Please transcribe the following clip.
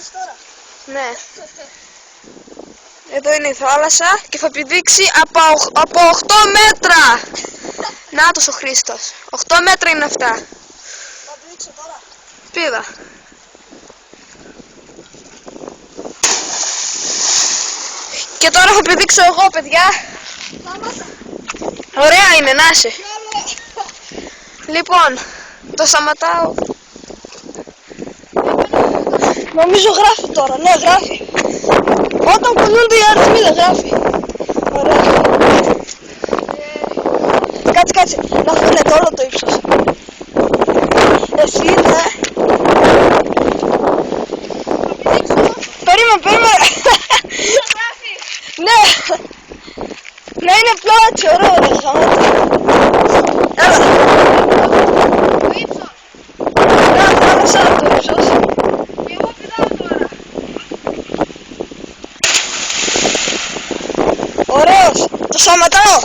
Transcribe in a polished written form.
πηδήξεις τώρα? Ναι. Εδώ είναι η θάλασσα και θα πηδήξει από 8 μέτρα. Νάτος ο Χρήστος. 8 μέτρα είναι αυτά. Θα πηδήξω τώρα. Πήδα. Και τώρα θα πηδήξω εγώ, παιδιά. Σταμάτα. Ωραία είναι, να είσαι. Λοιπόν, το σταματάω. Νομίζω γράφει τώρα, ναι γράφει. Όταν κουνούνται οι αριθμοί δεν γράφει. Ωραία. Κάτσε, να φαίνεται όλο το ύψος. Εσύ ναι. Περίμενε. Ναι. Να είναι πλάτσι, ωραίο ρε χαμάτι. Έλα. Το ύψος. Ναι, θάλασσα το ύψος. Και εγώ πηδάω τώρα. Ωραίος. Το σταματάω.